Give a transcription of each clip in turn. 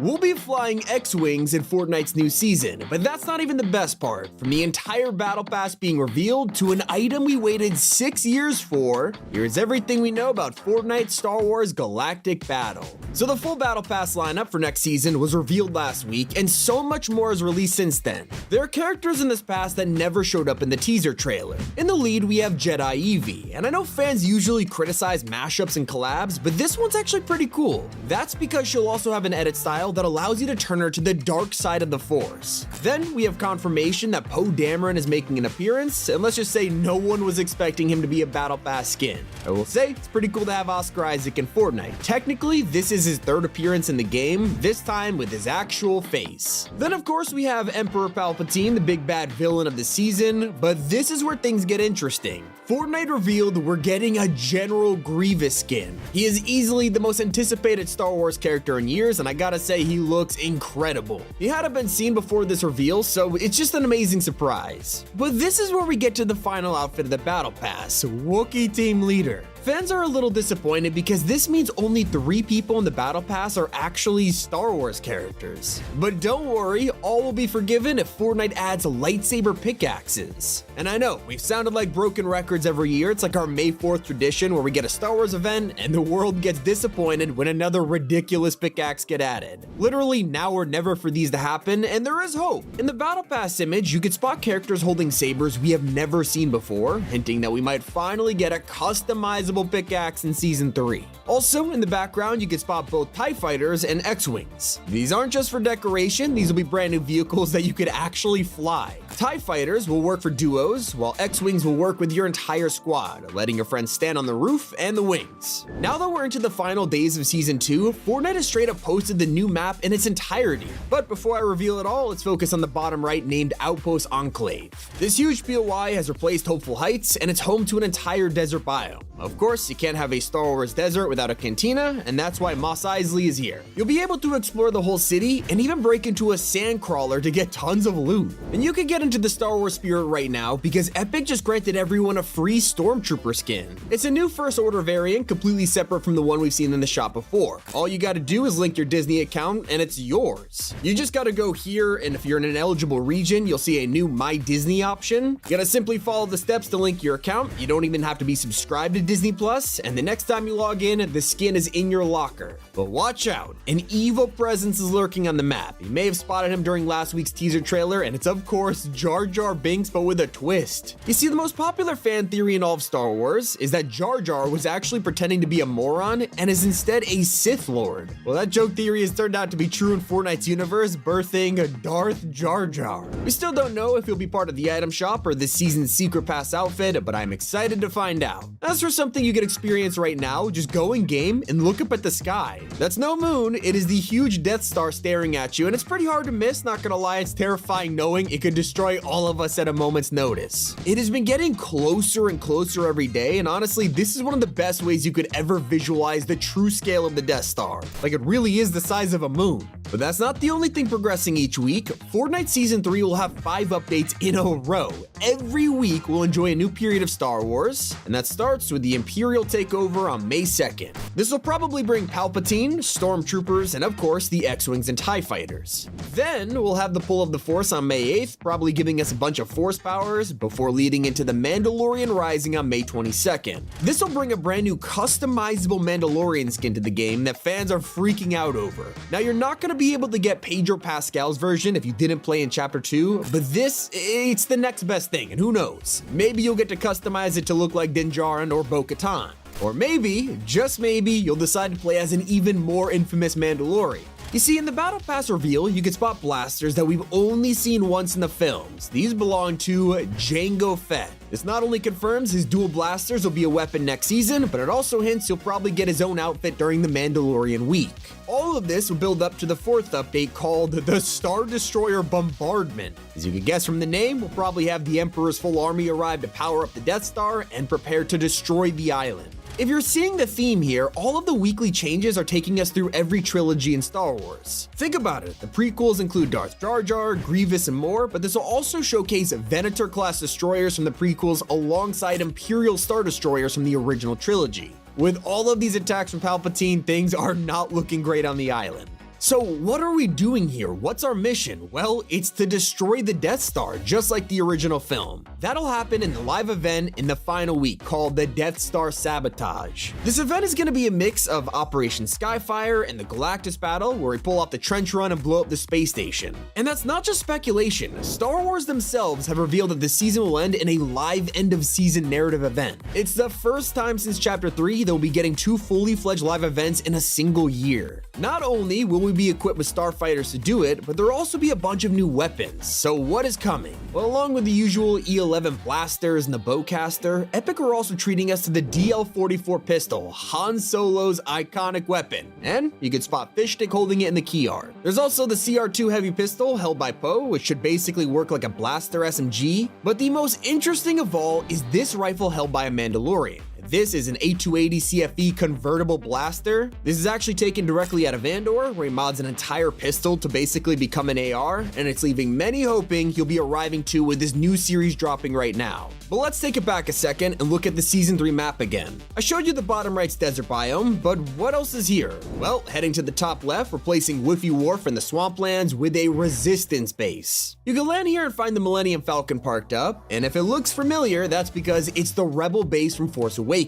We'll be flying X-Wings in Fortnite's new season, but that's not even the best part. From the entire Battle Pass being revealed to an item we waited 6 years for, here's everything we know about Fortnite Star Wars Galactic Battle. So the full Battle Pass lineup for next season was revealed last week, and so much more is released since then. There are characters in this pass that never showed up in the teaser trailer. In the lead, we have Jedi Evie, and I know fans usually criticize mashups and collabs, but this one's actually pretty cool. That's because she'll also have an edit style that allows you to turn her to the dark side of the Force. Then we have confirmation that Poe Dameron is making an appearance, and let's just say no one was expecting him to be a Battle Pass skin. I will say, it's pretty cool to have Oscar Isaac in Fortnite. Technically, this is his third appearance in the game, this time with his actual face. Then of course we have Emperor Palpatine, the big bad villain of the season, but this is where things get interesting. Fortnite revealed we're getting a General Grievous skin. He is easily the most anticipated Star Wars character in years, and I gotta say he looks incredible. He hadn't been seen before this reveal, so it's just an amazing surprise. But this is where we get to the final outfit of the Battle Pass, Wookiee Team Leader. Fans are a little disappointed because this means only 3 people in the Battle Pass are actually Star Wars characters. But don't worry, all will be forgiven if Fortnite adds lightsaber pickaxes. And I know, we've sounded like broken records every year. It's like our May 4th tradition where we get a Star Wars event and the world gets disappointed when another ridiculous pickaxe get added. Literally now or never for these to happen, and there is hope. In the Battle Pass image, you could spot characters holding sabers we have never seen before, hinting that we might finally get a customizable pickaxe in Season 3. Also, in the background, you can spot both TIE Fighters and X-Wings. These aren't just for decoration, these will be brand new vehicles that you could actually fly. TIE Fighters will work for duos, while X-Wings will work with your entire squad, letting your friends stand on the roof and the wings. Now that we're into the final days of Season 2, Fortnite has straight up posted the new map in its entirety. But before I reveal it all, let's focus on the bottom right named Outpost Enclave. This huge POI has replaced Hopeful Heights, and it's home to an entire desert biome. Of course, you can't have a Star Wars desert without a cantina, and that's why Mos Eisley is here. You'll be able to explore the whole city and even break into a sand crawler to get tons of loot. And you can get into the Star Wars spirit right now because Epic just granted everyone a free Stormtrooper skin. It's a new First Order variant completely separate from the one we've seen in the shop before. All you gotta do is link your Disney account and it's yours. You just gotta go here, and if you're in an eligible region, you'll see a new My Disney option. You gotta simply follow the steps to link your account. You don't even have to be subscribed to Disney Plus, and the next time you log in, the skin is in your locker. But watch out, an evil presence is lurking on the map. You may have spotted him during last week's teaser trailer, and it's of course Jar Jar Binks, but with a twist. You see, the most popular fan theory in all of Star Wars is that Jar Jar was actually pretending to be a moron and is instead a Sith Lord. Well, that joke theory has turned out to be true in Fortnite's universe, birthing a Darth Jar Jar. We still don't know if he'll be part of the item shop or this season's secret pass outfit, but I'm excited to find out. As for something you can experience right now, just go in game and look up at the sky. That's no moon, it is the huge Death Star staring at you, and it's pretty hard to miss, not gonna lie. It's terrifying knowing it could destroy all of us at a moment's notice. It has been getting closer and closer every day, and honestly, this is one of the best ways you could ever visualize the true scale of the Death Star. Like, it really is the size of a moon. But that's not the only thing progressing each week. Fortnite Season 3 will have 5 updates in a row. Every week we'll enjoy a new period of Star Wars, and that starts with the Imperial takeover on May 2nd. This will probably bring Palpatine, Stormtroopers, and of course the X-Wings and TIE Fighters. Then we'll have the pull of the Force on May 8th, probably giving us a bunch of Force powers, before leading into the Mandalorian Rising on May 22nd. This will bring a brand new customizable Mandalorian skin to the game that fans are freaking out over. Now, you're not going to be able to get Pedro Pascal's version if you didn't play in Chapter 2, but it's the next best thing, and who knows? Maybe you'll get to customize it to look like Din Djarin or Bo-Katan. Or maybe, just maybe, you'll decide to play as an even more infamous Mandalorian. You see, in the Battle Pass reveal, you can spot blasters that we've only seen once in the films. These belong to Jango Fett. This not only confirms his dual blasters will be a weapon next season, but it also hints he'll probably get his own outfit during the Mandalorian week. All of this will build up to the 4th update called the Star Destroyer Bombardment. As you can guess from the name, we'll probably have the Emperor's full army arrive to power up the Death Star and prepare to destroy the island. If you're seeing the theme here, all of the weekly changes are taking us through every trilogy in Star Wars. Think about it, the prequels include Darth Jar Jar, Grievous, and more, but this will also showcase Venator-class destroyers from the prequels alongside Imperial Star Destroyers from the original trilogy. With all of these attacks from Palpatine, things are not looking great on the island. So what are we doing here? What's our mission? Well, it's to destroy the Death Star, just like the original film. That'll happen in the live event in the final week called the Death Star Sabotage. This event is going to be a mix of Operation Skyfire and the Galactus battle, where we pull off the trench run and blow up the space station. And that's not just speculation. Star Wars themselves have revealed that the season will end in a live end of season narrative event. It's the first time since Chapter 3 that we'll be getting 2 fully fledged live events in a single year. Not only will we be equipped with starfighters to do it, but there'll also be a bunch of new weapons. So what is coming? Well, along with the usual E11 blasters and the bowcaster, Epic are also treating us to the DL-44 pistol, Han Solo's iconic weapon. And you can spot Fishstick holding it in the key art. There's also the CR2 heavy pistol held by Poe, which should basically work like a blaster SMG. But the most interesting of all is this rifle held by a Mandalorian. This is an 8280 CFE convertible blaster. This is actually taken directly out of Andor, where he mods an entire pistol to basically become an AR, and it's leaving many hoping he'll be arriving too with this new series dropping right now. But let's take it back a second and look at the Season 3 map again. I showed you the bottom right's desert biome, but what else is here? Well, heading to the top left, replacing Whiffy Wharf in the swamplands with a resistance base. You can land here and find the Millennium Falcon parked up, and if it looks familiar, that's because it's the Rebel base from Force Awakens.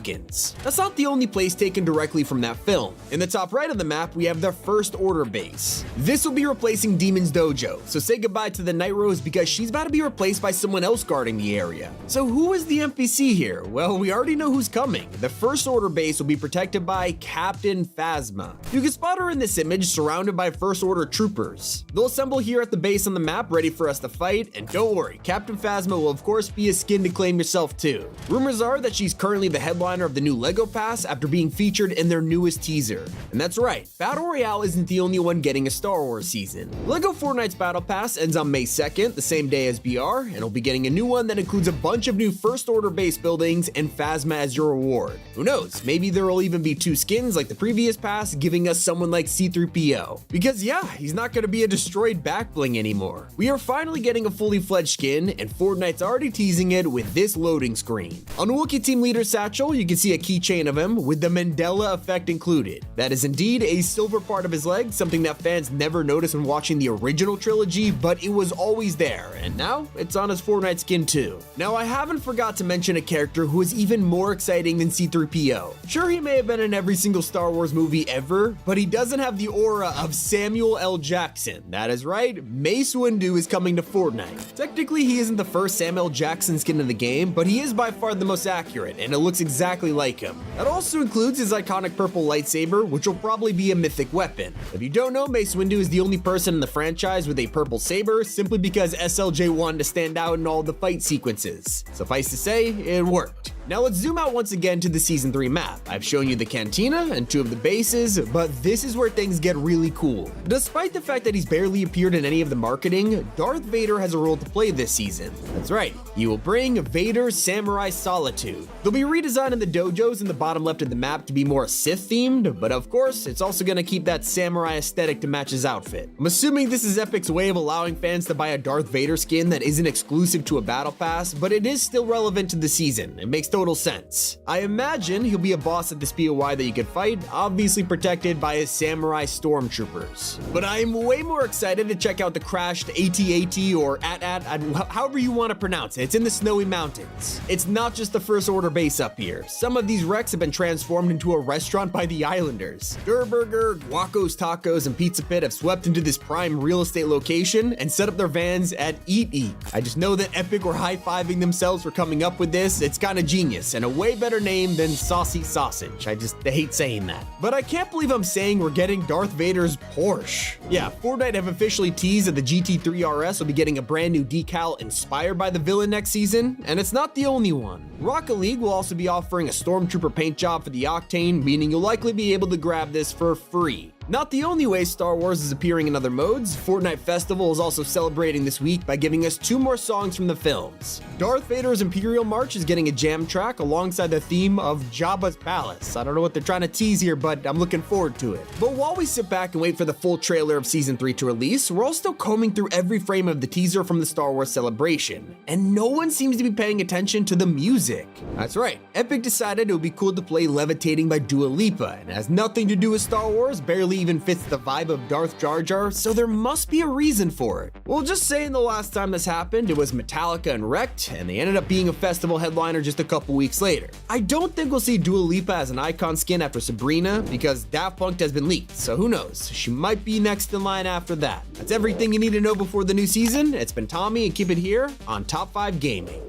That's not the only place taken directly from that film. In the top right of the map, we have the First Order base. This will be replacing Demon's Dojo, so say goodbye to the Night Rose because she's about to be replaced by someone else guarding the area. So who is the NPC here? Well, we already know who's coming. The First Order base will be protected by Captain Phasma. You can spot her in this image surrounded by First Order troopers. They'll assemble here at the base on the map ready for us to fight, and don't worry, Captain Phasma will of course be a skin to claim yourself too. Rumors are that she's currently the headliner of the new LEGO Pass after being featured in their newest teaser. And that's right, Battle Royale isn't the only one getting a Star Wars season. LEGO Fortnite's Battle Pass ends on May 2nd, the same day as BR, and we'll be getting a new one that includes a bunch of new First Order base buildings and Phasma as your reward. Who knows, maybe there will even be 2 skins like the previous pass, giving us someone like C-3PO. Because yeah, he's not going to be a destroyed back bling anymore. We are finally getting a fully fledged skin, and Fortnite's already teasing it with this loading screen. On Wookiee Team Leader Satchel, you can see a keychain of him with the Mandela effect included. That is indeed a silver part of his leg, something that fans never noticed when watching the original trilogy, but it was always there, and now it's on his Fortnite skin too. Now, I haven't forgot to mention a character who is even more exciting than C-3PO. Sure, he may have been in every single Star Wars movie ever, but he doesn't have the aura of Samuel L. Jackson. That is right, Mace Windu is coming to Fortnite. Technically, he isn't the first Samuel Jackson skin in the game, but he is by far the most accurate, and it looks exactly like him. That also includes his iconic purple lightsaber, which will probably be a mythic weapon. If you don't know, Mace Windu is the only person in the franchise with a purple saber, simply because SLJ wanted to stand out in all the fight sequences. Suffice to say, it worked. Now let's zoom out once again to the Season 3 map. I've shown you the cantina and 2 of the bases, but this is where things get really cool. Despite the fact that he's barely appeared in any of the marketing, Darth Vader has a role to play this season. That's right, he will bring Vader's Samurai Solitude. They'll be redesigning the dojos in the bottom left of the map to be more Sith themed, but of course, it's also gonna keep that samurai aesthetic to match his outfit. I'm assuming this is Epic's way of allowing fans to buy a Darth Vader skin that isn't exclusive to a battle pass, but it is still relevant to the season. It makes total sense. I imagine he'll be a boss at this POI that you could fight, obviously protected by his samurai stormtroopers. But I'm way more excited to check out the crashed AT-AT or AT-AT, however you want to pronounce it. It's in the Snowy Mountains. It's not just the First Order base up here. Some of these wrecks have been transformed into a restaurant by the Islanders. Dur Burger, Guaco's Tacos, and Pizza Pit have swept into this prime real estate location and set up their vans at Eat Eat. I just know that Epic were high-fiving themselves for coming up with this. It's kind of genius, and a way better name than Saucy Sausage. I hate saying that. But I can't believe I'm saying we're getting Darth Vader's Porsche. Yeah, Fortnite have officially teased that the GT3 RS will be getting a brand new decal inspired by the villain next season, and it's not the only one. Rocket League will also be offering a Stormtrooper paint job for the Octane, meaning you'll likely be able to grab this for free. Not the only way Star Wars is appearing in other modes, Fortnite Festival is also celebrating this week by giving us 2 more songs from the films. Darth Vader's Imperial March is getting a jam track alongside the theme of Jabba's Palace. I don't know what they're trying to tease here, but I'm looking forward to it. But while we sit back and wait for the full trailer of Season 3 to release, we're all still combing through every frame of the teaser from the Star Wars celebration, and no one seems to be paying attention to the music. That's right, Epic decided it would be cool to play Levitating by Dua Lipa, and it has nothing to do with Star Wars, barely barely even fits the vibe of Darth Jar Jar, so there must be a reason for it. Well, just saying the last time this happened, it was Metallica and Wrecked, and they ended up being a festival headliner just a couple weeks later. I don't think we'll see Dua Lipa as an icon skin after Sabrina, because Daft Punk has been leaked, so who knows? She might be next in line after that. That's everything you need to know before the new season. It's been Tommy, and keep it here on Top 5 Gaming.